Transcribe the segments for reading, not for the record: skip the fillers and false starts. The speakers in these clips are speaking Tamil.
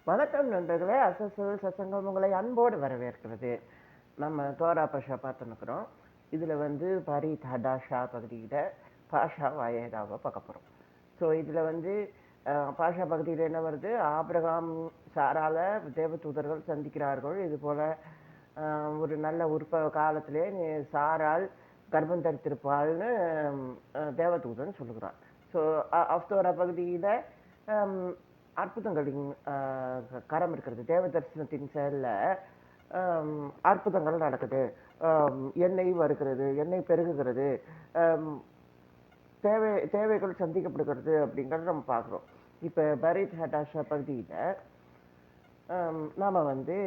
வணக்கம் நண்பர்களே. அசசல் சசங்கம் உங்களை அன்போடு வரவேற்கிறது. நம்ம தோரா பாஷா பார்த்துன்னுக்குறோம். இதில் வந்து பரீத் ஹடாஷா பகுதியில் பாஷா வாயேதாவை பார்க்க போகிறோம். ஸோ இதில் வந்து பாஷா பகுதியில் என்ன வருது, ஆபிரகாம் சாரால தேவதூதர்கள் சந்திக்கிறார்கள். இது போல் ஒரு நல்ல காலத்திலே சாரால் கர்ப்பம் தரித்திருப்பாள்னு தேவதூதன் சொல்லுகிறான். ஸோ அஃப்தோரா பகுதியில் அற்புதங்களின் கரம் இருக்கிறது. தேவ தரிசனத்தின் செயலில் அற்புதங்கள் நடக்குது. எண்ணெய் வருகிறது, எண்ணெய் பெருகுகிறது, தேவைகள் சந்திக்கப்படுகிறது அப்படிங்கிறத நம்ம பார்க்குறோம். இப்போ பரீத் ஹடாஷா பகுதியில் நாம் வந்து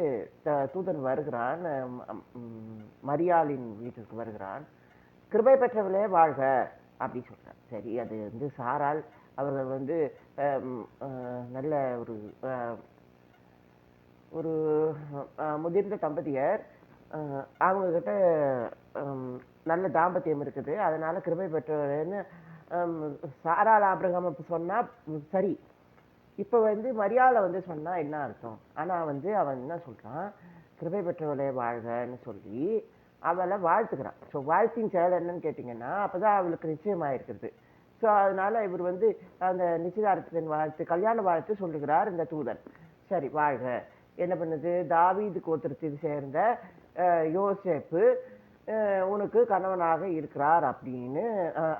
தூதன் வருகிறான், மரியாளின் வீட்டுக்கு வருகிறான். கிருபை பெற்றவளே வாழ்க அப்படி சொல்கிறார். சரி, அது வந்து சாரால் அவர்கள் வந்து நல்ல ஒரு முதிர்ந்த தம்பதியர், அவங்கக்கிட்ட நல்ல தாம்பத்தியம் இருக்குது. அதனால் கிருபை பெற்றவர்னு சாரால் ஆபிரகாம் சொன்னால் சரி. இப்போ வந்து மரியாதை வந்து சொன்னால் என்ன அர்த்தம்? ஆனால் வந்து அவன் என்ன சொல்கிறான், கிருபை பெற்றவளே வாழ்கன்னு சொல்லி அவளை வாழ்த்துக்கிறான். ஸோ வாழ்த்தின் செயல் என்னன்னு கேட்டிங்கன்னா, அப்போ தான் அவளுக்கு நிச்சயமாயிருக்கிறது. ஸோ அதனால் இவர் வந்து அந்த நிச்சயதார்த்தத்தின் வாழ்த்து, கல்யாண வாழ்த்து சொல்லுகிறார் இந்த தூதன். சரி, வாழ்க. என்ன பண்ணுது, தாவீது கோத்திரத்தில் சேர்ந்த யோசேப்பு உனக்கு கணவனாக இருக்கிறார் அப்படின்னு,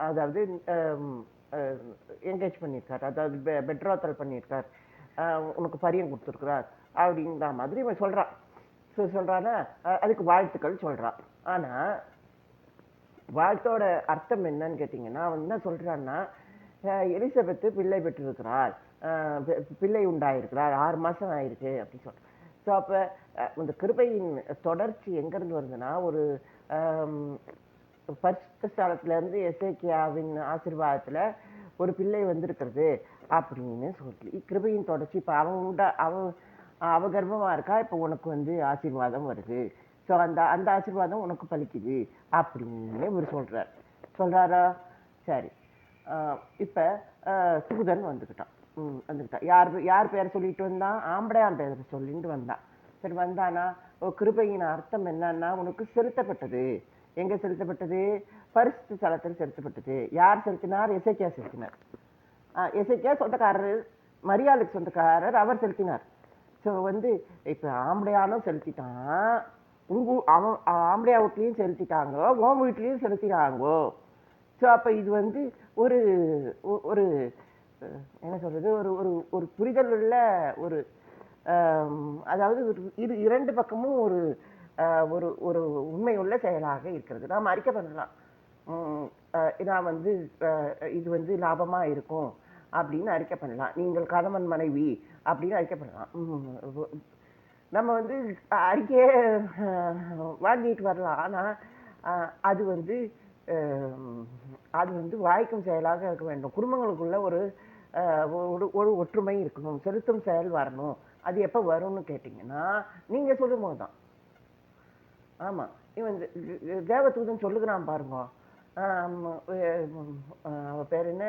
அதாவது என்கேஜ் பண்ணியிருக்கார், அதாவது பெட்ரோத்தல் பண்ணியிருக்கார், உனக்கு பரியம் கொடுத்துருக்குறார் அப்படிங்கிற மாதிரி இவன் சொல்கிறான். ஸோ சொல்கிறான்னா அதுக்கு வாழ்த்துக்கள் சொல்கிறான். ஆனால் வாழ்த்தோட அர்த்தம் என்னன்னு கேட்டிங்கன்னா, அவன் என்ன சொல்கிறான்னா, எலிசபெத்து பிள்ளை பெற்றிருக்கிறாள், பிள்ளை உண்டாயிருக்கிறார், 6 மாதம் ஆயிருக்கு அப்படின்னு சொல்கிறான். ஸோ அப்போ இந்த கிருபையின் தொடர்ச்சி எங்கேருந்து வருதுன்னா, ஒரு பரிசுத்த ஸ்தலத்திலேருந்து எசேக்கியாவின் ஆசீர்வாதத்தில் ஒரு பிள்ளை வந்திருக்கிறது அப்படின்னு சொல்லி கிருபையின் தொடர்ச்சி. இப்போ அவ கர்ப்பமாக இருக்கா, இப்போ உனக்கு வந்து ஆசீர்வாதம் வருது. ஸோ அந்த ஆசீர்வாதம் உனக்கு பலிக்குது அப்படின்னு இவர் சொல்கிறாரா? சரி, இப்போ தூதன் வந்துக்கிட்டான். யார் பேரை சொல்லிட்டு வந்தான்? ஆம்படையான் பேரை சொல்லிட்டு வந்தான். சரி, வந்தானா கிருபையின் அர்த்தம் என்னன்னா, உனக்கு செலுத்தப்பட்டது. எங்கே செலுத்தப்பட்டது? பரிசுத்த ஸ்தலத்தில் செலுத்தப்பட்டது. யார் செலுத்தினார்? எசேக்கியா செலுத்தினார். எசேக்கியா சொந்தக்காரர், மரியாளுக்கு சொந்தக்காரர், அவர் செலுத்தினார். ஸோ வந்து இப்போ ஆம்படையானும் செலுத்திட்டான், அவன் ஆம்படையா வீட்லேயும் செலுத்திட்டாங்கோ, உன் வீட்லேயும் செலுத்திட்டாங்கோ. ஸோ அப்போ இது வந்து ஒரு ஒரு என்ன சொல்கிறது, ஒரு ஒரு ஒரு புரிதல் உள்ள ஒரு, அதாவது இரண்டு பக்கமும் ஒரு ஒரு ஒரு உண்மையுள்ள செயலாக இருக்கிறது. நாம் அறிக்கை பண்ணலாம், நான் வந்து இது வந்து லாபமாக இருக்கும் அப்படின்னு அறிக்கை பண்ணலாம். நீங்கள் கணவன் மனைவி அப்படின்னு அறிக்கை பண்ணலாம். நம்ம வந்து அறிக்கையே வாங்கிட்டு வரலாம். ஆனால் அது வந்து வாய்க்கும் செயலாக இருக்க வேண்டும். குடும்பங்களுக்குள்ள ஒரு ஒரு ஒற்றுமை இருக்கணும், செலுத்தும் செயல் வரணும். அது எப்போ வரும்னு கேட்டிங்கன்னா, நீங்கள் சொல்லும் போது தான். ஆமாம், இவன் தேவதூதன் சொல்லுகிறான் பாருங்க. அவ பேர் என்ன,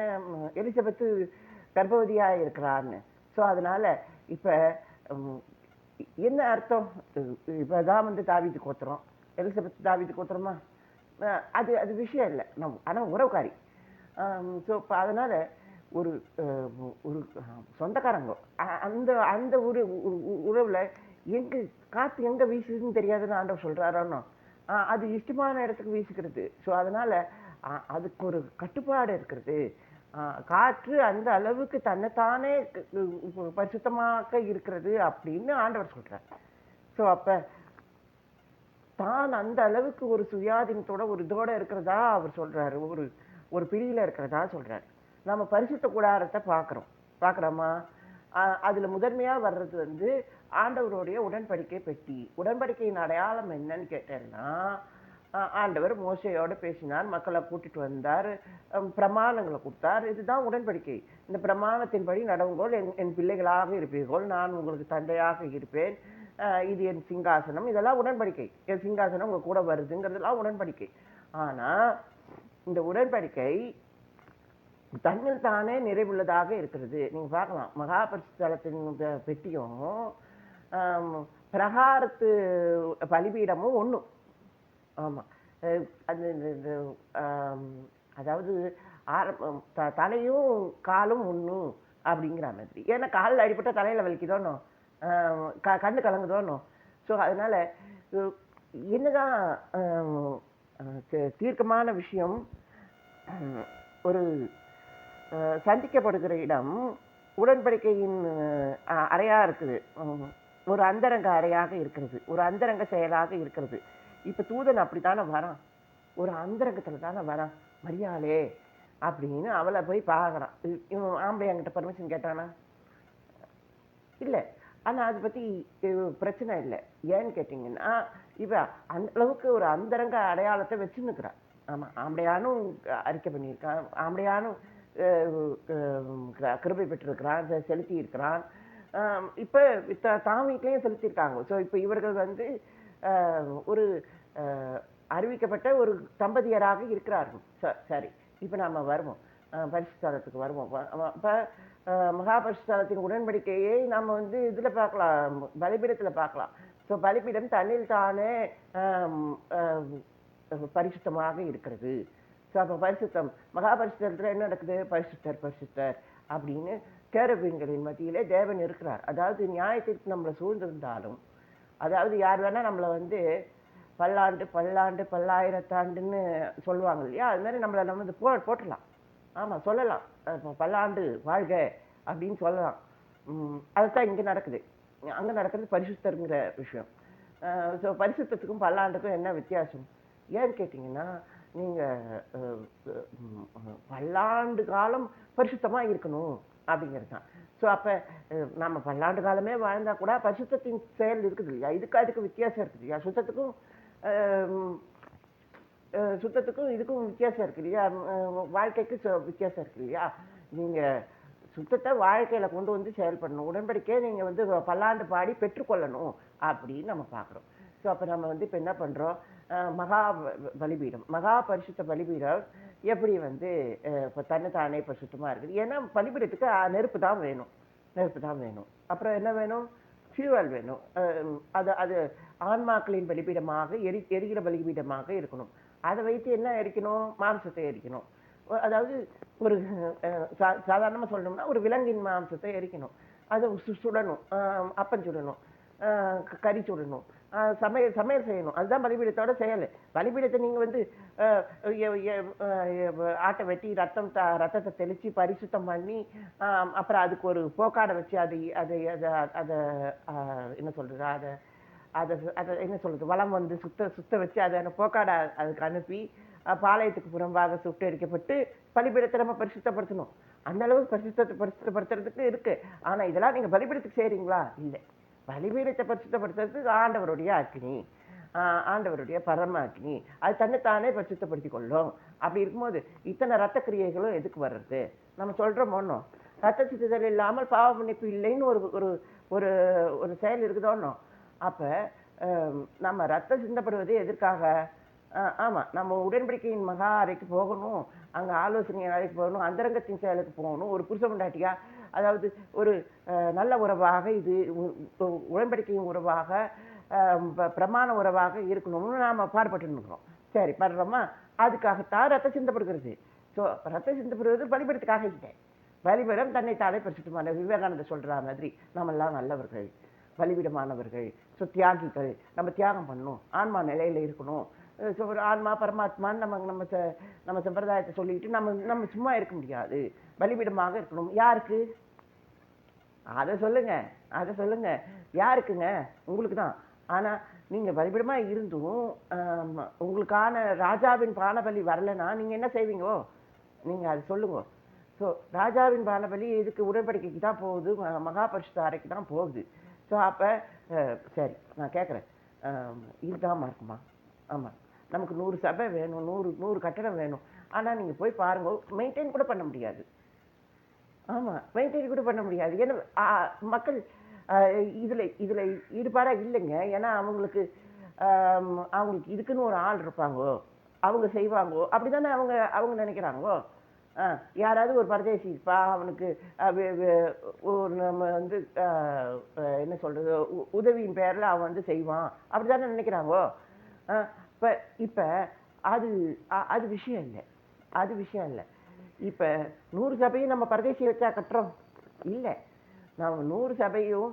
எலிசபெத்து கர்ப்பவதியாக இருக்கிறான்னு. ஸோ அதனால் இப்போ என்ன அர்த்தம்? இப்போ தான் வந்து தாவீது கோத்திரம், எலிசபெத் தாவீது கோத்திரமா? அது விஷயம் இல்லை, ஆனால் உறவுக்காரி. ஸோ இப்போ அதனால் ஒரு ஒரு சொந்தக்காரங்க அந்த அந்த உறவில் எங்கே காற்று எங்கே வீசுதுன்னு தெரியாதுன்னு ஆண்டவர் சொல்கிறாரோன்னு, அது இஷ்டமான இடத்துக்கு வீசுகிறது. ஸோ அதனால் அதுக்கு ஒரு கட்டுப்பாடு இருக்கிறது. காற்று அந்த அளவுக்கு தன்னைத்தானே பரிசுத்தமாக இருக்கிறது அப்படின்னு ஆண்டவர் சொல்கிறார். ஸோ அப்போ தான் அந்த அளவுக்கு ஒரு சுயாதீனத்தோட ஒரு இதோட இருக்கிறதா அவர் சொல்கிறாரு, ஒரு பிடியில் இருக்கிறதா சொல்கிறார். நம்ம பரிசுத்த கூடாரத்தை பார்க்குறோமா? அதில் முதன்மையாக வர்றது வந்து ஆண்டவருடைய உடன்படிக்கை பெட்டி. உடன்படிக்கையின் அடையாளம் என்னன்னு கேட்டேன்னா, ஆண்டவர் மோசையோடு பேசினார், மக்களை கூட்டிட்டு வந்தார், பிரமாணங்களை கொடுத்தார். இதுதான் உடன்படிக்கை. இந்த பிரமாணத்தின்படி நடவுங்கோல், என் பிள்ளைகளாக இருப்பீர்கள், நான் உங்களுக்கு தந்தையாக இருப்பேன், இது என் சிங்காசனம். இதெல்லாம் உடன்படிக்கை. என் சிங்காசனம் உங்கள் கூட வருதுங்கிறதுலாம் உடன்படிக்கை. ஆனால் இந்த உடன்படிக்கை தன்னில் தானே நிறைவுள்ளதாக இருக்கிறது. நீங்க பார்க்கலாம் மகாபரிசுத்தலத்தின் பெட்டியும் பிரகாரத்து பலிபீடமும் ஒண்ணும். ஆமா. அது இந்த அதாவது தலையும் காலும் ஒண்ணும் அப்படிங்கிற மாதிரி. ஏன்னா காலில் அடிப்பட்ட தலையில வலிக்குதோனோ, கண்ணு கலங்குதோனோ. ஸோ அதனால என்னதான் தீர்க்கமான விஷயம், ஒரு சந்திக்கப்படுகிற இடம் உடன்படிக்கையின் அறையா இருக்குது, ஒரு அந்தரங்க அறையாக இருக்கிறது, ஒரு அந்தரங்க செயலாக இருக்கிறது. இப்ப தூதன் அப்படித்தானே வரான், ஒரு அந்தரங்கத்துல தானே வரான். மரியாளே அப்படின்னு அவளை போய் பார்க்கறான். இவன் ஆம்பளை என்கிட்ட பர்மிஷன் கேட்டானா? இல்லை. ஆனா அதை பத்தி பிரச்சனை இல்லை. ஏன்னு கேட்டீங்கன்னா இவ அந்த அளவுக்கு ஒரு அந்தரங்க அடையாளத்தை வச்சுன்னுக்குறான். ஆமா, ஆம்பளையானும் அறிக்கை பண்ணியிருக்கான், ஆம்பளையானும் கிருபை பெற்றிருக்கிறான், செலுத்தி இருக்கிறான். இப்ப தான் வீட்லயும் செலுத்தியிருக்காங்க. ஸோ இப்ப இவர்கள் வந்து ஒரு அறிவிக்கப்பட்ட ஒரு தம்பதியராக இருக்கிறார்கள். சரி, இப்ப நாம வருவோம், பரிசுத்தலத்துக்கு வருவோம். இப்ப மகாபரிசுத்தலத்தின் உடன்படிக்கையை நாம வந்து இதுல பார்க்கலாம், பலிபீடத்துல பார்க்கலாம். ஸோ பலிபீடம் தன்னில் தானே பரிசுத்தமாக இருக்கிறது. ஸோ அப்போ பரிசுத்தம், மகாபரிசுத்தலத்தில் என்ன நடக்குது? பரிசுத்தர் பரிசுத்தர் அப்படின்னு கேருபீன்களின் மத்தியிலே தேவன் இருக்கிறார். அதாவது நியாயத்திற்கு நம்மளை சூழ்ந்திருந்தாலும், அதாவது யார் வேணா நம்மளை வந்து பல்லாண்டு பல்லாண்டு பல்லாயிரத்தாண்டுன்னு சொல்லுவாங்க இல்லையா, அது மாதிரி நம்மளை நம்ம வந்து போட்டுடலாம். ஆமாம், சொல்லலாம், பல்லாண்டு வாழ்க அப்படின்னு சொல்லலாம். அதுதான் இங்கே நடக்குது. அங்கே நடக்கிறது பரிசுத்தருங்கிற விஷயம். ஸோ பரிசுத்தத்துக்கும் பல்லாண்டுக்கும் என்ன வித்தியாசம் ஏன்னு கேட்டிங்கன்னா, நீங்கள் பல்லாண்டு காலம் பரிசுத்தமாக இருக்கணும் அப்படிங்கிறது தான். ஸோ அப்போ நம்ம பல்லாண்டு காலமே வாழ்ந்தா கூட பரிசுத்தத்தின் செயல் இருக்குது இல்லையா, அதுக்கு வித்தியாசம் இருக்குது இல்லையா, சுத்தத்துக்கும் இதுக்கும் வித்தியாசம் இருக்கு இல்லையா, வாழ்க்கைக்கு வித்தியாசம் இருக்கு இல்லையா. நீங்கள் சுத்தத்தை வாழ்க்கையில் கொண்டு வந்து செயல்படணும், உடன்படிக்கையை நீங்கள் வந்து பல்லாண்டு பாடி பெற்றுக்கொள்ளணும் அப்படின்னு நம்ம பார்க்குறோம். ஸோ அப்போ நம்ம வந்து இப்போ என்ன பண்ணுறோம், மகா பலிபீடம், மகா பரிசுத்த பலிபீடம் எப்படி வந்து இப்போ தன்னைத்தானே பரிசுத்தமாக இருக்குது. ஏன்னா பலிபீடத்துக்கு நெருப்பு தான் வேணும், நெருப்பு தான் வேணும். அப்புறம் என்ன வேணும்? ஃபியூவல் வேணும். அது ஆன்மாக்களின் பலிபீடமாக எரிகிற பலிபீடமாக இருக்கணும். அதை வைத்து என்ன எரிக்கணும்? மாம்சத்தை எரிக்கணும். அதாவது ஒரு சாதாரணமாக சொல்லணும்னா ஒரு விலங்கின் மாம்சத்தை எரிக்கணும், அதை சுடணும், அப்பம் சுடணும், கறி சுடணும், சமையல் செய்யணும். அதுதான் பலிபீடத்தோட செயல். பலிபீடத்தை நீங்கள் வந்து ஆட்டை வெட்டி ரத்தத்தை தெளித்து பரிசுத்தம் பண்ணி அப்புறம் அதுக்கு ஒரு போக்காடை வச்சு அதை என்ன சொல்கிறது, அதை என்ன சொல்கிறது, வளம் வந்து சுத்த வச்சு அதை போக்காடை அதுக்கு அனுப்பி பாளையத்துக்கு புறம்பாக சுட்டரிக்கப்பட்டு பலிபீடத்தை நம்ம பரிசுத்தப்படுத்தணும். அந்த அளவுக்கு பரிசுத்தப்படுத்துறதுக்கு இருக்கு. ஆனா இதெல்லாம் நீங்க பலிபீடத்துக்கு செய்றீங்களா? இல்லை. பலிபீடத்தை பரிசுத்தப்படுத்துறதுக்கு ஆண்டவருடைய அக்னி, ஆண்டவருடைய பரம அக்னி, அது தன்னைத்தானே பரிசுத்தப்படுத்தி கொள்ளும். அப்படி இருக்கும்போது இத்தனை ரத்த கிரியைகளும் எதுக்கு வர்றது? நம்ம சொல்றோம் ஒன்றும் ரத்த சித்துதல் இல்லாமல் பாவ மன்னிப்பு இல்லைன்னு ஒரு ஒரு ஒரு செயல் இருக்குதோன்னோ. அப்ப நம்ம ரத்தம் சிந்தப்படுவது எதற்காக? ஆமாம், நம்ம உடன்படிக்கையின் மகா அறைக்கு போகணும், அங்கே ஆலோசனை அறைக்கு போகணும், அந்தரங்கத்தின் செயலுக்கு போகணும். ஒரு புருஷ பொண்டாட்டியா, அதாவது ஒரு நல்ல உறவாக, இது உடன்படிக்கையின் உறவாக, பிரமாண உறவாக இருக்கணும்னு நாம் பாடுபட்டு இருக்கிறோம். சரி, படுறோமா? அதுக்காகத்தான் ரத்தம் சிந்தப்படுகிறது. ஸோ ரத்தம் சிந்தப்படுவது பலிபீடத்துக்காக இல்லை. பலிபீடம் தன்னைத்தானே பரிசுத்தமான, விவேகானந்தர் சொல்கிற மாதிரி நம்மெல்லாம் நல்லவர்கள், பலிபீடமானவர்கள், ஸோ தியாகிகள், நம்ம தியாகம் பண்ணணும், ஆன்மா நிலையில் இருக்கணும். ஸோ ஒரு ஆன்மா பரமாத்மான்னு நம்ம சம்பிரதாயத்தை சொல்லிட்டு நம்ம சும்மா இருக்க முடியாது, பலிபீடமாக இருக்கணும். யாருக்கு? அதை சொல்லுங்க, யாருக்குங்க? உங்களுக்கு தான். ஆனால் நீங்கள் பலிபீடமாக இருந்தும் உங்களுக்கான ராஜாவின் பானபலி வரலைன்னா நீங்கள் என்ன செய்வீங்கோ? நீங்கள் அதை சொல்லுங்க. ஸோ ராஜாவின் பானபலி இதுக்கு உடன்படிக்கைக்கு தான் போகுது, மகாபரிசுத்த அறைக்கு தான் போகுது. ஸோ அப்போ சரி, நான் கேட்குறேன், இதுதான் இருக்குமா? ஆமாம், நமக்கு 100 சபை வேணும், 100 கட்டடம் வேணும். ஆனால் நீங்கள் போய் பாருங்க, மெயின்டைன் கூட பண்ண முடியாது. ஆமாம், மெயின்டைன் கூட பண்ண முடியாது. ஏன்னா மக்கள் இதில் ஈடுபாடாக இல்லைங்க. ஏன்னா அவங்களுக்கு இதுக்குன்னு ஒரு ஆள் இருப்பாங்கோ, அவங்க செய்வாங்கோ, அப்படி தானே அவங்க நினைக்கிறாங்கோ. யாராவது ஒரு பரதேசி இருப்பா, அவனுக்கு ஒரு நம்ம வந்து என்ன சொல்றது, உதவியின் பேரில் அவன் வந்து செய்வான், அப்படிதானே நினைக்கிறாங்கோ. இப்போ இப்போ அது அது விஷயம் இல்லை, அது விஷயம் இல்லை. இப்போ 100 சபையும் நம்ம பரதேசி வச்சா கட்டுறோம் இல்லை. நம்ம 100 சபையும்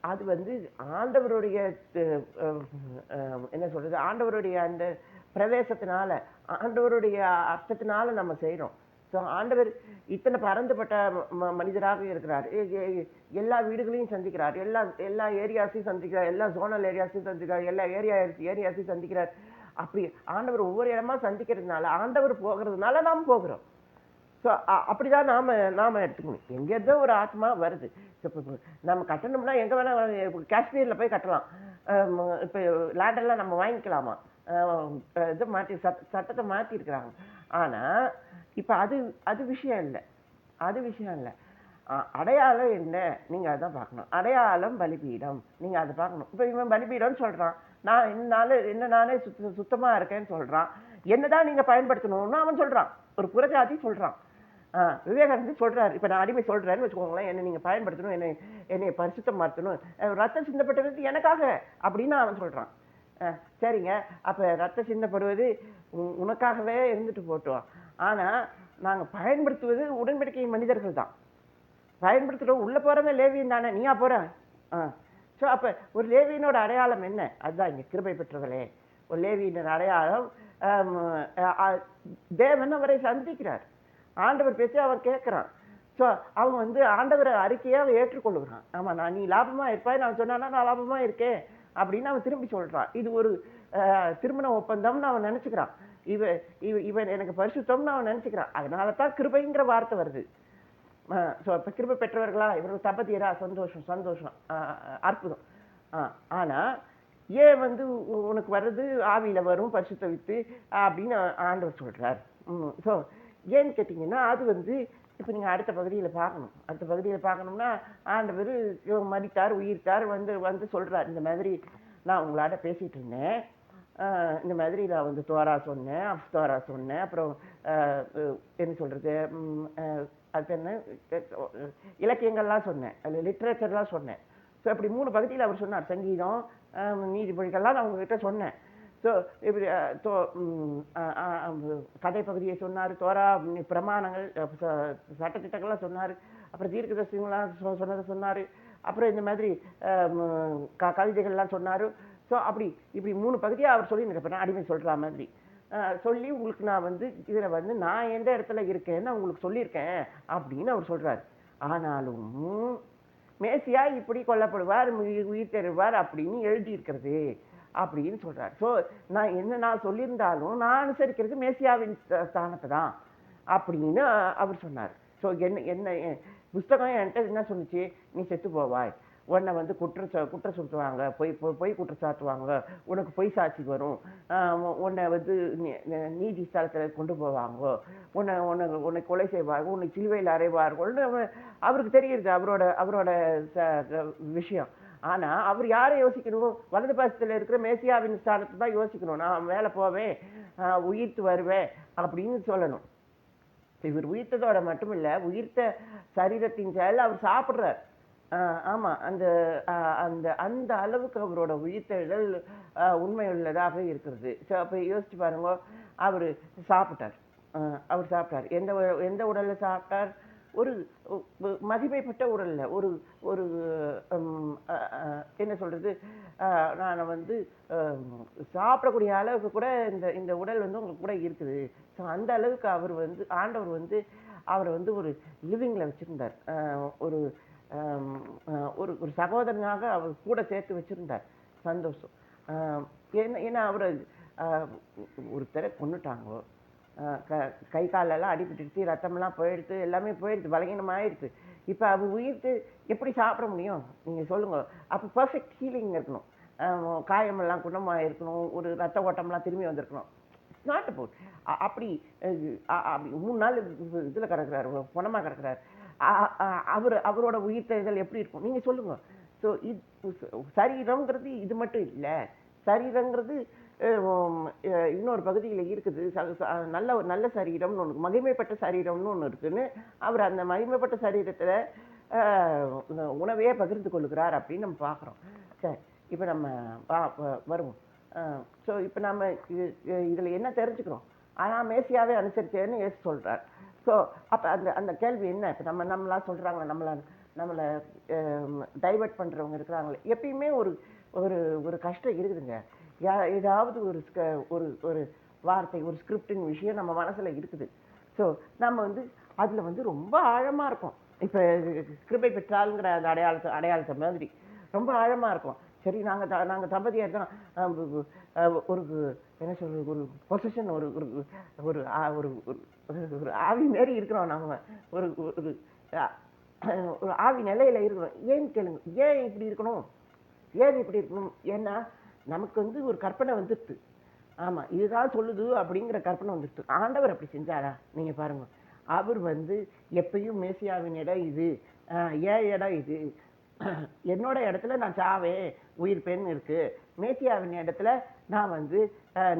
அது வந்து ஆண்டவருடைய என்ன சொல்றது, ஆண்டவருடைய அந்த பிரவேசத்தினால, ஆண்டவருடைய அர்த்தத்தினால நம்ம செய்கிறோம். ஸோ ஆண்டவர் இத்தனை பறந்துபட்ட மனிதராக இருக்கிறார். எல்லா வீடுகளையும் சந்திக்கிறார், எல்லா எல்லா ஏரியாஸையும் சந்திக்கிறார், எல்லா ஜோனல் ஏரியாஸையும் சந்திக்கிறார், எல்லா ஏரியாஸையும் சந்திக்கிறார். அப்படி ஆண்டவர் ஒவ்வொரு இடமா சந்திக்கிறதுனால, ஆண்டவர் போகிறதுனால நாம் போகிறோம். ஸோ அப்படிதான் நாம எடுத்துக்கணும். எங்கேருந்தோ ஒரு ஆத்மா வருது. நம்ம கட்டணும்னா எங்கே வேணால் காஷ்மீரில் போய் கட்டலாம். இப்போ லேண்டெல்லாம் நம்ம வாங்கிக்கலாமா? இது மாற்றி சட்டத்தை மாற்றிருக்கிறாங்க. ஆனால் இப்போ அது விஷயம் இல்லை, அது விஷயம் இல்லை. அடையாளம் என்ன, நீங்கள் அதான் பார்க்கணும். அடையாளம் பலிபீடம், நீங்கள் அதை பார்க்கணும். இப்போ இவன் பலிபீடம்னு சொல்கிறான், நான் என்ன நானே சுத்தமாக இருக்கேன்னு சொல்கிறான். என்னதான் நீங்கள் பயன்படுத்தணும்னு அவன் சொல்கிறான், ஒரு புறஜாதி சொல்கிறான். விவேகானந்தர் சொல்கிறார், இப்போ நான் அடிமை சொல்கிறேன்னு வச்சுக்கோங்களேன், என்னை நீங்கள் பயன்படுத்தணும், என்னை பரிசுத்தம் மாற்றணும், ரத்தம் சிந்தப்பட்டது எனக்காக அப்படின்னு அவன் சொல்கிறான். சரிங்க, அப்போ ரத்தம் சிந்தப்படுவது உனக்காகவே இருந்துட்டு போட்டோம். ஆனால் நாங்கள் பயன்படுத்துவது உடன்படிக்கை மனிதர்கள் தான். பயன்படுத்துகிறோம், உள்ளே போகிறவன் லேவியன் தானே, நீயா போகிற? ஸோ அப்போ ஒரு லேவியனோட அடையாளம் என்ன? அதுதான் இங்கே கிருபை பெற்றவர்களே, ஒரு லேவியனோட அடையாளம் தேவன் அவரை சந்திக்கிறார், ஆண்டவர் பேச்சு அவர் கேட்குறான். ஸோ அவங்க வந்து ஆண்டவரை அறிக்கையாக ஏற்றுக்கொள்ளுகிறான். ஆமாம், நீ லாபமாக இருப்பாய் நான் சொன்னானா, நான் லாபமாக இருக்கேன் அப்படின்னு அவன் திரும்பி சொல்கிறான். இது ஒரு திருமண ஒப்பந்தம்னு அவன் நினச்சிக்கிறான். இவன் எனக்கு பரிசுத்தம்னு அவன் நினச்சிக்கிறான். அதனால தான் கிருபைங்கிற வார்த்தை வருது. ஸோ இப்போ கிருபை பெற்றவர்களா இவர்கள் தபதியரா, சந்தோஷம் சந்தோஷம், அற்புதம். ஆனால் ஏன் வந்து உனக்கு வர்றது ஆவியில் வரும் பரிசுத்தவித்து அப்படின்னு ஆண்டவர் சொல்கிறார். ஸோ ஏன்னு கேட்டிங்கன்னா, அது வந்து இப்போ நீங்கள் அடுத்த பகுதியில் பார்க்கணும். அடுத்த பகுதியில் பார்க்கணும்னா ஆண்டவர் மரித்தார், உயிர்த்தார், வந்து சொல்கிறார், இந்த மாதிரி நான் உங்களாட்ட பேசிகிட்டு இருந்தேன், இந்த மாதிரி நான் வந்து தோரா சொன்னேன், அப்தோரா சொன்னேன், அப்புறம் என்ன சொல்கிறது, அது என்ன இலக்கியங்கள்லாம் சொன்னேன், அதில் லிட்ரேச்சர்லாம் சொன்னேன். ஸோ இப்படி 3 பகுதியில் அவர் சொன்னார். சங்கீதம், நீதிமொழிகள்லாம் நான் உங்ககிட்ட சொன்னேன். ஸோ இப்படி கதை பகுதியை சொன்னார், தோரா பிரமாணங்கள் சட்டத்திட்டங்கள்லாம் சொன்னார், அப்புறம் தீர்க்கதரிசிகள்லாம் சொன்னதை சொன்னார், அப்புறம் இந்த மாதிரி கவிதைகள்லாம் சொன்னார். ஸோ இப்படி 3 பகுதியாக அவர் சொல்லி நினைப்பேன், அடிமை சொல்கிற மாதிரி சொல்லி உங்களுக்கு நான் வந்து இதில் வந்து நான் எந்த இடத்துல இருக்கேன்னு உங்களுக்கு சொல்லியிருக்கேன் அப்படின்னு அவர் சொல்கிறார். ஆனாலும் மேசியா இப்படி கொல்லப்படுவார், உயிர் தருவார் அப்படின்னு எழுதியிருக்கிறது அப்படின்னு சொல்கிறார். ஸோ நான் சொல்லியிருந்தாலும் நான் அனுசரிக்கிறது மேசியாவின் ஸ்தானத்தை தான் அப்படின்னு அவர் சொன்னார். ஸோ என்ன புஸ்தகம் என்கிட்ட என்ன சொன்னிச்சு, நீ செத்து போவாய், உன்னை வந்து குற்றம் சுட்டுவாங்க, பொய் குற்றச்சாட்டுவாங்க, உனக்கு பொய் சாட்சி வரும், உன்னை வந்து நீதி ஸ்தலத்தில் கொண்டு போவாங்க, உன்னை கொலை செய்வாங்க, உன்னை சிலுவையில் அறைவார்கள்னு அவருக்கு தெரியுது, அவரோட விஷயம். ஆனால் அவர் யாரை யோசிக்கணும், வலது பாசத்தில் இருக்கிற மேசியாவின் ஸ்தானத்தை தான் யோசிக்கணும். நான் மேலே போவேன், உயிர்த்து வருவேன் அப்படின்னு சொல்லணும். இவர் உயிர்த்ததோட மட்டும் இல்லை, உயிர்த்த சரீரத்தின் செயல் அவர் சாப்பிட்றார். ஆமாம், அந்த அந்த அந்த அளவுக்கு அவரோட உயிர்த்தெழுதல் உண்மை உள்ளதாக இருக்கிறது. ஸோ அப்போ யோசிச்சு பாருங்க, அவர் சாப்பிட்டார். எந்த உடலில் சாப்பிட்டார்? ஒரு மதிமைப்பட்ட உடலில், ஒரு என்ன சொல்கிறது, நான் வந்து சாப்பிடக்கூடிய அளவுக்கு கூட இந்த உடல் வந்து உங்களுக்கு கூட இருக்குது. ஸோ அந்த அளவுக்கு ஆண்டவர் வந்து அவரை வந்து ஒரு லிவிங்கில் வச்சுருந்தார், ஒரு ஒரு சகோதரனாக அவர் கூட சேர்த்து வச்சுருந்தார். சந்தோஷம். ஏன்னா அவரை ஒருத்தரை கொண்டுட்டாங்க, கை காலெல்லாம் அடிபட்டுடுச்சு, ரத்தமெல்லாம் போயிடுச்சு, எல்லாமே போயிடுச்சு, பலகீனமாகிடுச்சு. இப்போ அவர் உயிர்த்து எப்படி சாப்பிட முடியும் நீங்கள் சொல்லுங்கள்? அப்போ பர்ஃபெக்ட் ஹீலிங் இருக்கணும், காயமெல்லாம் குணமாக இருக்கணும், ஒரு ரத்த ஓட்டம்லாம் திரும்பி வந்திருக்கணும். இட்ஸ் நாட் அபவுட் அப்படி 3 நாள் இதில் கிடக்கிறார், குணமாக கிடக்கிறார். அவரோட உயிர்த்தெழுதல் எப்படி இருக்கும் நீங்கள் சொல்லுங்கள்? ஸோ சரீரங்கிறது இது மட்டும் இல்லை, சரீரங்கிறது இன்னொரு பகுதியில் இருக்குது நல்ல நல்ல சரீரம்னு ஒன்று, மகிமைப்பட்ட சரீரம்னு ஒன்று இருக்குன்னு அவர் அந்த மகிமைப்பட்ட சரீரத்தில் உணவையே பகிர்ந்து கொள்கிறார் அப்படின்னு நம்ம பார்க்குறோம். சரி, இப்போ நம்ம வருவோம். ஸோ இப்போ நம்ம இதில் என்ன தெரிஞ்சுக்கிறோம்? ஆனால் மேசியாவே அனுசரிச்சேன்னு ஏசு சொல்கிறார். ஸோ அப்போ அந்த அந்த கேள்வி என்ன? இப்போ நம்மளாம் சொல்கிறாங்க, நம்மளை டைவர்ட் பண்ணுறவங்க இருக்கிறாங்களே, எப்பயுமே ஒரு ஒரு ஒரு கஷ்டம் இருக்குதுங்க. ஏதாவது ஒரு ஒரு வார்த்தை, ஒரு ஸ்கிரிப்டின் விஷயம் நம்ம மனசில் இருக்குது. ஸோ நம்ம அதில் ரொம்ப ஆழமாக இருக்கும். இப்போ கிருபை பெற்றாலுங்கிற அந்த அடையாளத்தை மாதிரி ரொம்ப ஆழமாக இருக்கும். சரி, நாங்கள் தம்பதியாக தான் ஒரு என்ன சொல்கிறது, ஒரு பொசிஷன், ஒரு ஒரு ஒரு ஒரு ஆவி மாரி இருக்கிறோம். நாங்கள் ஒரு ஒரு ஒரு ஆவி நிலையில் இருக்கிறோம். ஏன்னு கேளுங்க, ஏன் இப்படி இருக்கணும், ஏன் இப்படி இருக்கணும்? ஏன்னா நமக்கு ஒரு கற்பனை வந்துடுது. ஆமாம், இதுதான் சொல்லுது அப்படிங்கிற கற்பனை வந்துடுது. ஆண்டவர் அப்படி செஞ்சாரா? நீங்கள் பாருங்கள், அவர் எப்பயும் மேசியாவின் இடம் இது, ஏன் இடம் இது, என்னோட இடத்துல நான் சாவேன் உயிர்ப்பேன்னு இருக்கு, மேசியாவின் இடத்துல நான்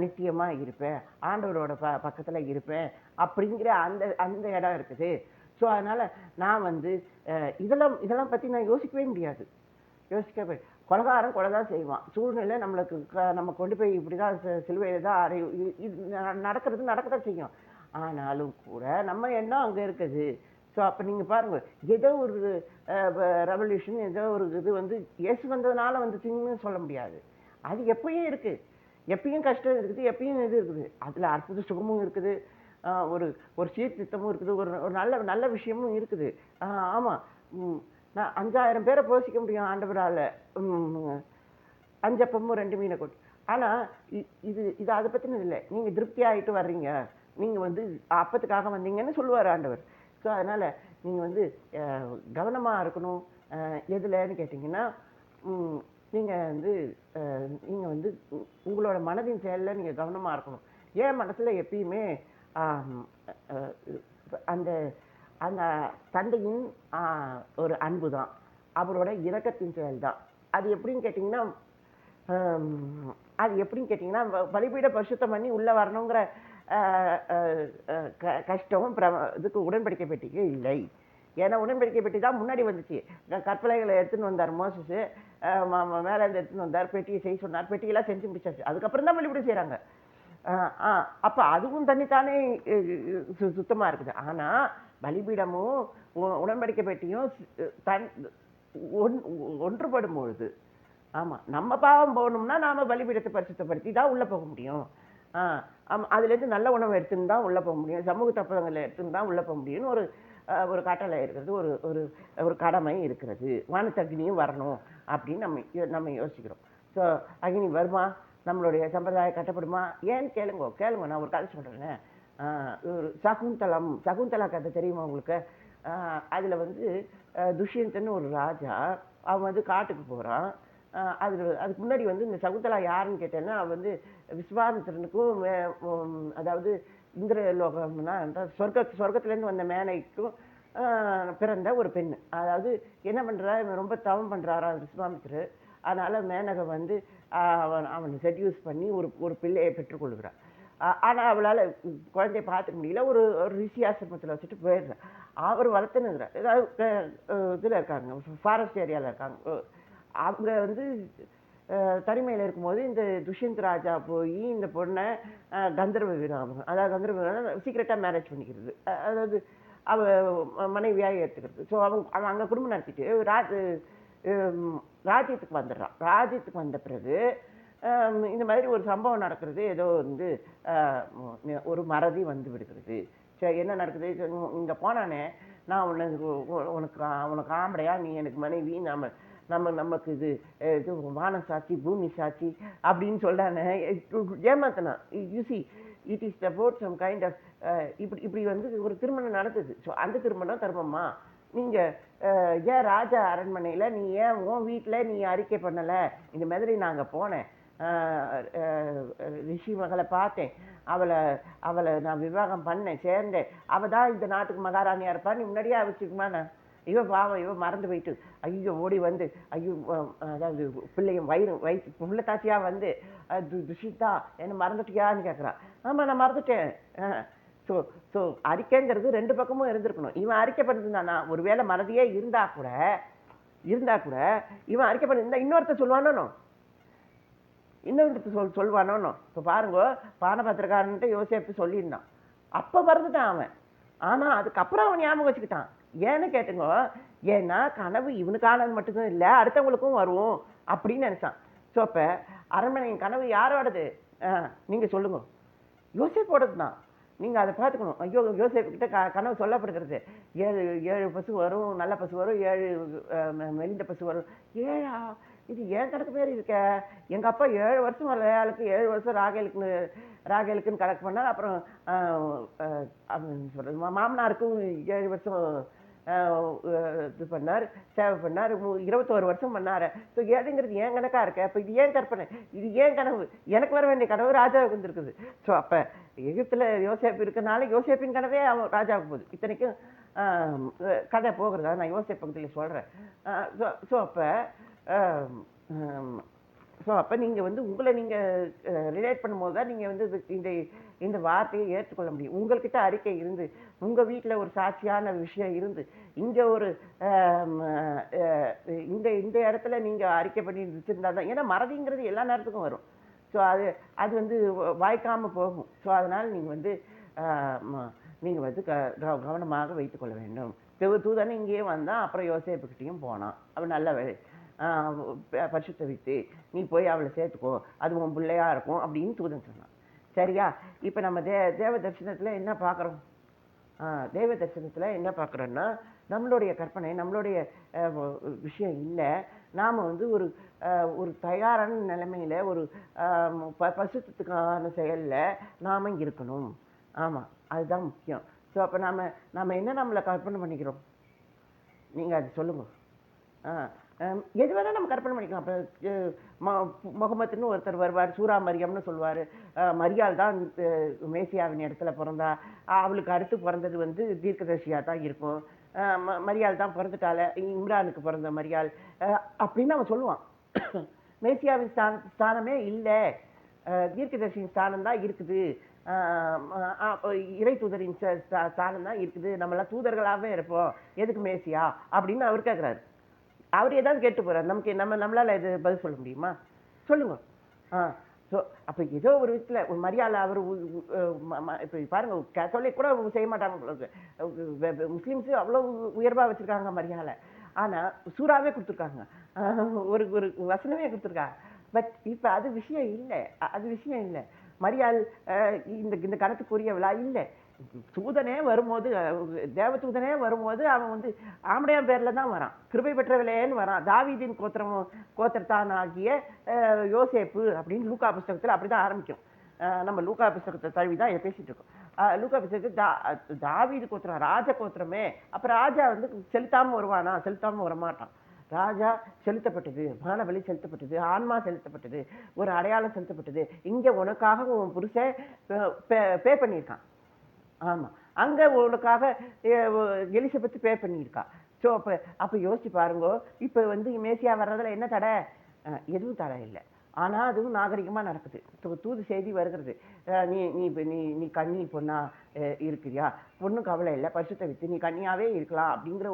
நித்தியமாக இருப்பேன், ஆண்டவரோட பக்கத்தில் இருப்பேன் அப்படிங்கிற அந்த அந்த இடம் இருக்குது. ஸோ அதனால் நான் இதெல்லாம் பற்றி நான் யோசிக்கவே முடியாது. கொலைகாரன் கொலை தான் செய்வான். சூழ்நிலை நம்ம கொண்டு போய் இப்படி தான் சிலுவையில் தான் இது நடக்கத்தான் செய்யும். ஆனாலும் கூட நம்ம எண்ணம் அங்கே இருக்குது. ஸோ அப்போ நீங்கள் பாருங்கள், ஏதோ ஒரு ரெவல்யூஷன், ஏதோ ஒரு இது இயேசு வந்ததுனால வந்துச்சுன்னு சொல்ல முடியாது. அது எப்பயும் இருக்குது, எப்பயும் கஷ்டம் இருக்குது, எப்பயும் இது இருக்குது. அதில் அற்புத சுகமும் இருக்குது, ஒரு ஒரு சீர்திருத்தமும் இருக்குது, ஒரு நல்ல நல்ல விஷயமும் இருக்குது. ஆமாம், நான் 5000 பேரை போஷிக்க முடியும் ஆண்டவரால், 5 அப்பமும் 2 மீனை கொண்டு. ஆனால் இது அதை பற்றினது இல்லை. நீங்கள் திருப்தி ஆகிட்டு வர்றீங்க, நீங்கள் அப்பத்துக்காக வந்தீங்கன்னு சொல்லுவார் ஆண்டவர். ஸோ அதனால் நீங்கள் கவனமாக இருக்கணும். எதுலன்னு கேட்டிங்கன்னா, நீங்கள் நீங்கள் உங்களோட மனதின் செயலில் நீங்கள் கவனமாக இருக்கணும். ஏன் மனசில் எப்பயுமே அந்த அந்த தந்தையின் ஒரு அன்பு தான், அவரோட இரக்கத்தின் செயல் தான். அது எப்படின்னு கேட்டிங்கன்னா, பலிபீட பரிசுத்தம் பண்ணி உள்ளே வரணுங்கிற கஷ்டம் இதுக்கு உடன்படிக்கை பெட்டிக்கு இல்லை. ஏன்னா உடன்படிக்கை பெட்டி தான் முன்னாடி வந்துச்சு. கற்பலைகளை எடுத்துன்னு வந்தார் மோசஸ், மேலே இருந்து எடுத்துன்னு வந்தார், பெட்டியை செய்ய சொன்னார், பெட்டியெல்லாம் செஞ்சு முடிச்சாச்சு. அதுக்கப்புறம் தான் பலிபீடம் செய்கிறாங்க. அப்போ அதுவும் தனித்தானே சுத்தமாக இருக்குது. ஆனால் பலிபீடமும் உடன்படிக்கை பெட்டியும் ஒன்றுபடும் பொழுது, ஆமாம், நம்ம பாவம் போகணும்னா நாம் பலிபீடத்தை பரிசுத்தப்படுத்தி தான் உள்ளே போக முடியும். அதுலேருந்து நல்ல உணவு எடுத்துன்னு தான் உள்ளே போக முடியும், சமூக தப்பங்களை எடுத்துன்னு தான் உள்ளே போக முடியும்னு ஒரு கட்டளை இருக்கிறது, ஒரு ஒரு ஒரு கடமை இருக்கிறது. வானத்து அக்னியும் வரணும் அப்படின்னு நம்ம யோசிக்கிறோம். ஸோ அக்னி வருமா, நம்மளுடைய சம்பிரதாயம் கட்டப்படுமா? ஏன்னு கேளுங்க, நான் ஒரு கதை சொல்கிறேன்னு. ஒரு சகுந்தலா கதை தெரியுமா உங்களுக்கு? அதில் துஷ்யந்தன்னு ஒரு ராஜா, அவன் காட்டுக்கு போகிறான். அதுக்கு முன்னாடி இந்த சகுந்தலா யாருன்னு கேட்டேன்னா, அவள் விஸ்வாமித்திரனுக்கும், அதாவது இந்திரலோகம்னா சொர்க்கத்துலேருந்து வந்த மேனைக்கும் பிறந்த ஒரு பெண். அதாவது என்ன பண்ணுறா, இவன் ரொம்ப தவம் பண்ணுறாரா விஸ்வாமித்திரர். அதனால் மேனகை அவனை செட்யூஸ் பண்ணி ஒரு பிள்ளையை பெற்றுக்கொள்கிறான். ஆனால் அவளால் குழந்தைய பார்த்துக்க முடியல. ஒரு ரிஷி ஆசிரமத்தில் வச்சுட்டு போயிடுறான். அவர் வளர்த்துனுங்கிறார். ஏதாவது இதில் இருக்காங்க, ஃபாரஸ்ட் ஏரியாவில் இருக்காங்க. அவங்க தனிமையில் இருக்கும்போது இந்த துஷ்யந்த் ராஜா போய் இந்த பொண்ணை கந்தர்வ வீரன், அதாவது கந்தர்வ வீரன் சீக்கிரட்டாக மேரேஜ் பண்ணிக்கிறது, அதாவது மனைவியாக ஏற்றுக்கிறது. ஸோ அவன் அங்கே குடும்பம் நடத்திட்டு ராஜ்யத்துக்கு வந்துடுறான். ராஜ்யத்துக்கு வந்த பிறகு இந்த மாதிரி ஒரு சம்பவம் நடக்கிறது. ஏதோ ஒரு மறதி விடுகிறது. சரி, என்ன நடக்குது, இங்கே போனானே, நான் உனக்கு ஆம்படையா, நீ எனக்கு மனைவி, நமக்கு இது வான சாட்சி, பூமி சாட்சி அப்படின்னு சொல்றானே, ஏமாத்தினான். You see, it is about some kind of இப்படி ஒரு திருமணம் நடக்குது. ஸோ அந்த திருமணம் தர்மமா? நீங்கள் ஏன் ராஜா அரண்மனையில் நீ ஏன் உன் வீட்டில் நீ அறிக்கை பண்ணலை? இந்த மாதிரி நாங்கள் போனேன், ரிஷி மகளை பார்த்தேன், அவளை நான் விவாகம் பண்ணேன், சேர்ந்தேன், அவள் தான் இந்த நாட்டுக்கு மகாராணியாக இருப்பா, நீ முன்னாடியே வச்சுக்குமா? இவன் பாவம் இவன் மறந்து போயிட்டு ஐயோ ஓடி வந்து ஐயோ அதாவது பிள்ளையும் வயிற்று புள்ளத்தாச்சியாக வந்து துஷிதா என்ன மறந்துட்டியான்னு கேட்குறான். ஆமாம் நான் மறந்துட்டேன். ஸோ ஸோ அறிக்கைங்கிறது 2 பக்கமும் இருந்திருக்கணும். இவன் அறிக்கை பண்ணிருந்தானா ஒரு வேளை மறதியே இருந்தா கூட இவன் அறிக்கை பண்ணியிருந்தா இன்னொருத்த சொல்லுவானோ சொல்லுவானோ. இப்போ பாருங்க பானபத்திரக்காரன்ட்டு யோசேப்பு சொல்லியிருந்தான். அப்போ மறந்துட்டான் அவன். ஆனால் அதுக்கப்புறம் அவன் ஞாபகம் வச்சுக்கிட்டான். ஏன்னு கேட்டுங்க, ஏன்னா கனவு இவனுக்கானது மட்டும்தான் இல்லை அடுத்தவங்களுக்கும் வரும் அப்படின்னு நினைச்சான். ஸோ அப்போ அரண்மனையின் கனவு யாரோடது? நீங்கள் சொல்லுங்க. யோசேப்போடது தான். நீங்கள் அதை பார்த்துக்கணும். ஐயோ யோசேப்புக்கிட்ட கனவு சொல்லப்படுகிறது. 7 பசு வரும், நல்ல பசு வரும், 7 மெலிந்த பசு வரும். 7ஆ? இது ஏன் கணக்கு பேர் இருக்க. எங்கள் அப்பா 7 வருஷம் லேயாளுக்கு 7 வருஷம் ராகேலுக்குன்னு கணக்கு பண்ணார். அப்புறம் சொல்கிறது மாமனாருக்கும் 7 வருஷம் இது பண்ணார், சேவை பண்ணார். 21 வருஷம் பண்ணார். ஸோ 7ங்கிறது ஏன் கணக்காக இருக்க. இப்போ இது ஏன் கற்பனை, இது ஏன் கனவு? எனக்கு வர வேண்டிய கனவு ராஜாவுக்கு வந்துருக்குது. ஸோ அப்போ எகிப்தில் யோசேப்பு இருக்கிறனால யோசேப்பின் கனவே அவன் ராஜாவுக்கு போகுது. இத்தனைக்கும் கதை போகிறது. நான் யோசேப் பக்கத்தில் சொல்கிறேன். ஸோ அப்போ நீங்கள் வந்து உங்களை நீங்கள் ரிலேட் பண்ணும்போது தான் நீங்கள் வந்து இந்த வார்த்தையை ஏற்றுக்கொள்ள முடியும். உங்கள்கிட்ட அறிக்கை இருந்து, உங்கள் வீட்டில் ஒரு சாட்சியான விஷயம் இருந்து, இங்கே ஒரு இந்த இடத்துல நீங்கள் அறிக்கை பண்ணி வச்சுருந்தா தான். ஏன்னா மறதிங்கிறது எல்லா நேரத்துக்கும் வரும். ஸோ அது வந்து வாய்க்காமல் போகும். ஸோ அதனால் நீங்கள் வந்து கவனமாக வைத்துக்கொள்ள வேண்டும். தூதனை இங்கேயே வந்தான். அப்புறம் யோசேப்புக்கிட்டையும் போனான். அவன் நல்ல வேலை பரிசுத்த வித்து நீ போய் அவளை சேர்த்துக்கோ, அது உன் பிள்ளையா இருக்கும் அப்படின்னு தூதன் சொன்னான். சரியா? இப்போ நம்ம தேவ தரிசனத்தில் என்ன பார்க்குறோம்? தேவ தரிசனத்தில் என்ன பார்க்குறோன்னா, நம்மளுடைய கற்பனை நம்மளுடைய விஷயம் இல்லை. நாம் வந்து ஒரு தயாரான நிலைமையில் ஒரு பசுத்தத்துக்கான செயலில் நாம் இருக்கணும். ஆமாம், அதுதான் முக்கியம். ஸோ அப்போ நம்ம என்ன நம்மளை கற்பனை பண்ணிக்கிறோம்? நீங்கள் அது சொல்லுங்கள். எது வேணால் நம்ம கற்பனை பண்ணிக்கலாம். அப்போ முகமதுன்னு ஒருத்தர் வருவார், சூரா மரியம்னு சொல்லுவார். மரியாள் தான் மேசியாவின் இடத்துல பிறந்தா, அவளுக்கு அடுத்து பிறந்தது வந்து தீர்க்கதரிசியாக தான் இருக்கும். மரியாள் தான் பிறந்துட்டால, இம்ரானுக்கு பிறந்த மரியாள் அப்படின்னு அவன் சொல்லுவான். மேசியாவின் ஸ்தானமே இல்லை, தீர்க்கதரிசியின் ஸ்தானம் தான் இருக்குது, இறை தூதரின் ஸ்தானம் தான் இருக்குது, நம்மளாம் தூதர்களாகவே இருப்போம், எதுக்கு மேசியா அப்படின்னு அவர் கேட்குறாரு. அவர் ஏதாவது கேட்டு போகிறார். நம்மளால் இது பதில் சொல்ல முடியுமா? சொல்லுங்க. ஸோ அப்போ ஏதோ ஒரு விதத்தில் ஒரு மரியாதை அவர் இப்போ பாருங்கள், கேத்தோலிக் கூட செய்ய மாட்டாங்க. முஸ்லீம்ஸு அவ்வளோ உயர்வாக வச்சுருக்காங்க மரியாதை. ஆனால் சூறாவே கொடுத்துருக்காங்க, ஒரு வசனமே கொடுத்துருக்காங்க. பட் இப்போ அது விஷயம் இல்லை. மரியாள் இந்த கணத்துக்குரியவளா இல்லை. தூதனே வரும்போது, தேவ தூதனே வரும்போது அவன் வந்து ஆம்படையான் பேரில் தான் வரான், கிருபை பெற்றவளேன்னு வரான். தாவீதின் கோத்திரத்தான் ஆகிய யோசேப்பு அப்படின்னு லூக்கா புஸ்தகத்தில் அப்படி தான் ஆரம்பிக்கும். நம்ம லூக்கா புஸ்தகத்தை தழுவி தான் பேசிகிட்டு இருக்கோம். லூக்கா புஸ்தகத்துக்கு தாவீது கோத்திரம் ராஜ கோத்திரமே. அப்போ ராஜா வந்து செலுத்தாமல் வருவானா? செலுத்தாமல் வரமாட்டான். ராஜா செலுத்தப்பட்டது, மானபலி செலுத்தப்பட்டது, ஆன்மா செலுத்தப்பட்டது, ஒரு அடையாளம் செலுத்தப்பட்டது. இங்கே உனக்காக உன் புருஷன் பே பண்ணியிருக்கான். ஆமாம், அங்கே உனக்காக எலிசபெத்து பே பண்ணியிருக்கா. ஸோ அப்போ யோசிச்சு பாருங்கோ. இப்போ வந்து மேசியா வர்றதில் என்ன தடை? எதுவும் தடை இல்லை. ஆனால் அதுவும் நாகரிகமாக நடக்குது. தூது செய்தி வருகிறது. நீ நீ நீ நீ கன்னி பொண்ணா இருக்கிறியா? பொண்ணும் கவலை இல்லை, பரிசுத்த வித்து நீ கன்னியாவே இருக்கலாம் அப்படிங்கிற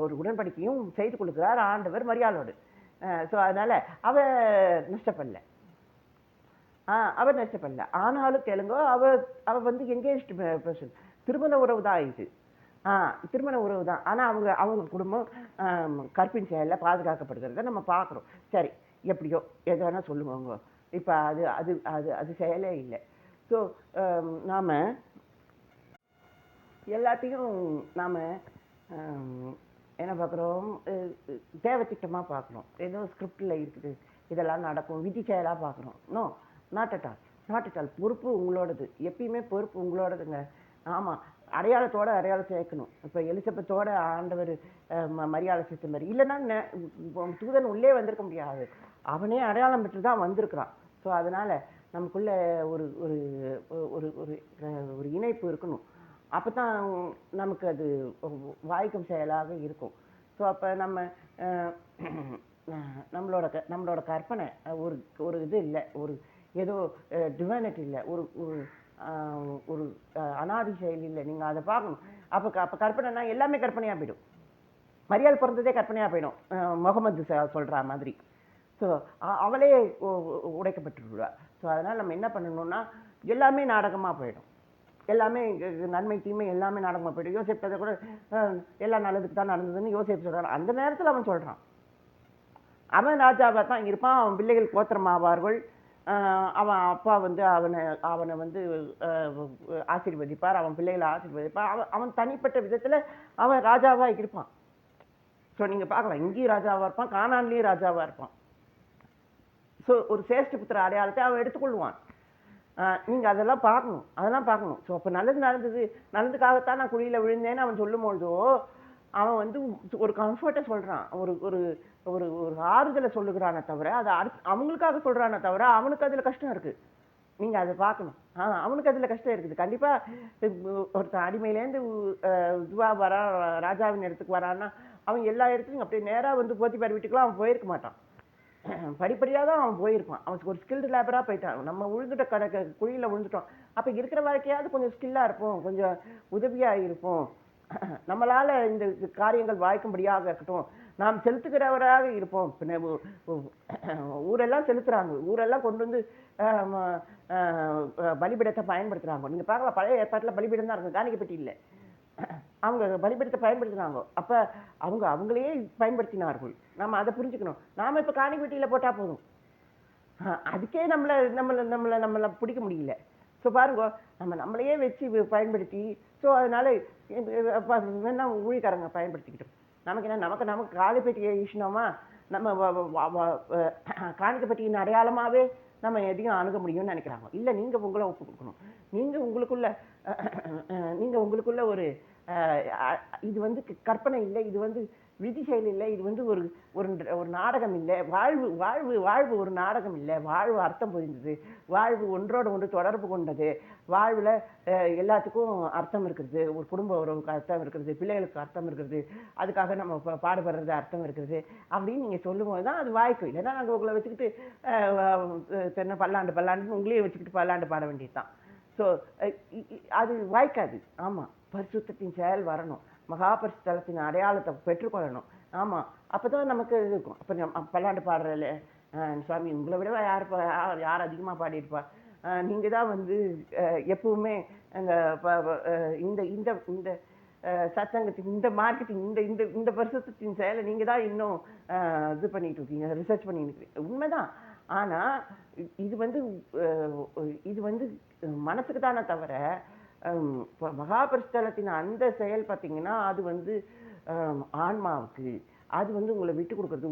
ஒரு உடன்படிக்கையும் செய்து கொடுக்குறார் ஆண்டவர் மரியாளோடு. ஸோ அதனால் அவள் நஷ்டப்படல. அவர் நஷ்டப்படல. ஆனாலும் கேளுங்கோ, அவள் வந்து எங்கேஜ்டு பர்சன், திருமண உறவு தான் இது. திருமண உறவு தான். ஆனால் அவங்க குடும்பம் கற்பின் செயலில் பாதுகாக்கப்படுகிறத நம்ம பார்க்குறோம். சரி, எப்படியோ எது வேணால் சொல்லுவாங்க. இப்போ அது செயலே இல்லை. ஸோ நாம் எல்லாத்தையும் நாம் என்ன பார்க்குறோம்? தேவத்திட்டமாக பார்க்குறோம். ஏதோ ஸ்கிரிப்டில் இருக்குது, இதெல்லாம் நடக்கும், விதி செயலாக பார்க்குறோம். No, not at all. பொறுப்பு உங்களோடது, எப்பயுமே பொறுப்பு உங்களோடதுங்க. ஆமாம், அடையாளம் சேர்க்கணும். இப்போ எலிசபெத்தோட ஆண்டவர் மரியாதை சேர்த்த மாதிரி இல்லைன்னா தூதன் உள்ளே வந்திருக்க முடியாது. அவனே அடையாளம் பெற்று தான் வந்திருக்கிறான். ஸோ அதனால் நமக்குள்ளே ஒரு ஒரு ஒரு ஒரு இணைப்பு இருக்கணும். அப்போ தான் நமக்கு அது வாய்க்கும் செயலாக இருக்கும். ஸோ அப்போ நம்ம நம்மளோட கற்பனை ஒரு ஒரு இது இல்லை, ஒரு ஏதோ டிவைனிட்டி இல்லை, ஒரு ஒரு ஒரு அனாதி செயல் இல்லை. நீங்கள் அதை பார்க்கணும். அப்போ கற்பனைனா எல்லாமே கற்பனையாக போயிடும். மரியாதை பிறந்ததே கற்பனையாக போயிடும், முகமது சொல்கிற மாதிரி. ஸோ அவளே உடைக்கப்பட்டுருவா. ஸோ அதனால் நம்ம என்ன பண்ணணும்னா எல்லாமே நாடகமாக போயிடும். எல்லாமே நன்மை தீமை எல்லாமே நாடகமாக போயிடும். யோசேப் கதை கூட எல்லாம் நல்லதுக்கு தான் நடந்ததுன்னு யோசேப் சொல்கிறான். அந்த நேரத்தில் அவன் சொல்கிறான், அவன் ராஜாவாக தான் இருப்பான், அவன் பிள்ளைகள் கோத்திரமாவார்கள், அவன் அப்பா வந்து அவனை வந்து ஆசீர்வதிப்பார், அவன் பிள்ளைகளை ஆசீர்வதிப்பார், அவன் தனிப்பட்ட விதத்தில் அவன் ராஜாவாக இருப்பான். ஸோ நீங்கள் பார்க்கலாம், இங்கேயும் ராஜாவாக இருப்பான், கானான்லேயும் ராஜாவாக இருப்பான். ஸோ ஒரு சேஷ்ட புத்திர அடையாளத்தை அவன் எடுத்துக்கொள்வான். நீங்கள் அதெல்லாம் பார்க்கணும். ஸோ அப்போ நல்லதுக்காகத்தான் நான் குழியில் விழுந்தேன்னு அவன் சொல்லும்பொழுதோ அவன் வந்து ஒரு கம்ஃபர்ட்டை சொல்கிறான், ஒரு ஒரு ஒரு ஒரு ஆறுதலை சொல்லுகிறானே தவிர அதை அவங்களுக்காக சொல்கிறானே தவிர அவனுக்கு அதில் கஷ்டம் இருக்குது. நீங்கள் அதை பார்க்கணும். அவனுக்கு அதில் கஷ்டம் இருக்குது. கண்டிப்பாக ஒருத்தன் அடிமையிலேருந்து இதுவாக வரான், ராஜாவின் இடத்துக்கு வரான்னா அவன் எல்லா இடத்துலையும் அப்படியே நேராக வந்து போத்திபார் வீட்டுக்குலாம் அவன் போயிருக்க மாட்டான். படிப்படியாக தான் அவன் போயிருப்பான். அவனுக்கு ஒரு ஸ்கில்டு லேபராக போயிட்டான். நம்ம விழுந்துட்ட குழியில் விழுந்துட்டோம். அப்போ இருக்கிற வாழ்க்கையாவது கொஞ்சம் ஸ்கில்லாக இருப்போம், கொஞ்சம் உதவியாக இருப்போம், நம்மளால் இந்த காரியங்கள் வாய்க்கும்படியாக இருக்கட்டும், நாம் செலுத்துகிறவராக இருப்போம். ஊரெல்லாம் செலுத்துகிறாங்க, ஊரெல்லாம் கொண்டு வந்து பலிபீடத்தை பயன்படுத்துகிறாங்க. நீங்கள் பார்க்கலாம், பழைய ஏற்பாட்டில் பலிபீடம் தான் இருக்கும், காணிக்கப்பட்டி இல்லை. அவங்க பலிபீடத்தை பயன்படுத்தினாங்க. அப்போ அவங்களையே பயன்படுத்தினார்கள். நம்ம அதை புரிஞ்சுக்கணும். நாம் இப்போ காணிக்கப்பட்டியில் போட்டால் போதும், அதுக்கே நம்மளை பிடிக்க முடியல. ஸோ பாருங்க, நம்மளையே வச்சு பயன்படுத்தி, ஸோ அதனால வேணா ஊழிக்காரங்க பயன்படுத்திக்கிட்டோம். நமக்கு காணிப்பட்டியை ஈசினோமா, நம்ம காணிக்கப்பட்டியின் அடையாளமாகவே நம்ம எதையும் அணுக முடியும்னு நினைக்கிறாங்க. இல்லை, நீங்கள் உங்களை ஒப்பு கொடுக்கணும். நீங்கள் உங்களுக்குள்ள ஒரு இது வந்து கற்பனை இல்லை, இது வந்து விதி செயல் இல்லை, இது வந்து ஒரு ஒரு நாடகம் இல்லை. வாழ்வு ஒரு நாடகம் இல்லை. வாழ்வு அர்த்தம் புரிந்தது, வாழ்வு ஒன்றோடு ஒன்று தொடர்பு கொண்டது, வாழ்வில் எல்லாத்துக்கும் அர்த்தம் இருக்கிறது, ஒரு குடும்ப உறவுக்கு அர்த்தம் இருக்கிறது, பிள்ளைகளுக்கு அர்த்தம் இருக்கிறது, அதுக்காக நம்ம பாடுபடுறது அர்த்தம் இருக்கிறது அப்படின்னு நீங்கள் சொல்லும்போது தான் அது வாய்க்கும். இல்லைன்னா நாங்கள் உங்களை வச்சுக்கிட்டு தென்ன பல்லாண்டுன்னு உங்களையே வச்சுக்கிட்டு பல்லாண்டு பாட வேண்டியது தான். ஸோ அது வாய்க்காது. ஆமாம், பரிசுத்தத்தின் செயல் வரணும், மகாபரிசுத்தலத்தின் அடையாளத்தை பெற்றுக்கொள்ளணும். ஆமாம், அப்போ தான் நமக்கு இது இருக்கும். அப்போ பல்லாண்டு பாடுறல, சுவாமி உங்களை விட யார் அதிகமாக பாடியிருப்பா, நீங்கள் தான் வந்து எப்பவுமே இந்த இந்த இந்த சத்சங்கத்தின் இந்த மார்க்கெட்டிங் இந்த பரிசுத்தத்தின் செயலை நீங்கள் தான் இன்னும் இது பண்ணிட்டு இருக்கீங்க, ரிசர்ச் பண்ணிட்டு இருக்கீங்க. உண்மைதான். ஆனால் இது வந்து மனசுக்கு தானே தவிர மகாபரிசுத்தலத்தின் அந்த செயல் பார்த்தீங்கன்னா அது வந்து ஆன்மாவுக்கு, அது வந்து உங்களை விட்டு கொடுக்குறது,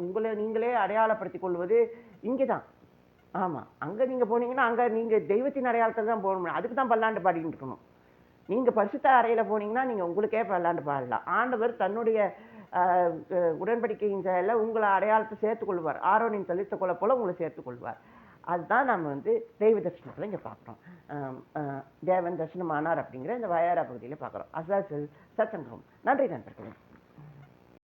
உங்களை நீங்களே அடையாளப்படுத்திக் கொள்வது இங்கே தான். ஆமாம், அங்கே நீங்கள் போனீங்கன்னா அங்கே நீங்கள் தெய்வத்தின் அடையாளத்தில் தான் போகணும். அதுக்கு தான் பல்லாண்டு பாடிட்டு இருக்கணும். நீங்கள் பரிசுத்த அறையில் போனீங்கன்னா நீங்கள் உங்களுக்கே பல்லாண்டு பாடலாம். ஆண்டவர் தன்னுடைய உடன்படிக்கையின் செயலில் உங்களை அடையாளத்தை சேர்த்துக்கொள்வார். ஆரோனின் தலித்த கொலை போல உங்களை சேர்த்துக்கொள்வார். அதுதான் நம்ம வந்து தெய்வ தரிசனத்தில் இங்கே பார்க்குறோம். தேவன் தரிசனம் ஆனார் அப்படிங்கிற இந்த வயாரா பகுதியில் பார்க்குறோம். அதுதான் சத்சங்கம். நன்றி நண்பர்களே.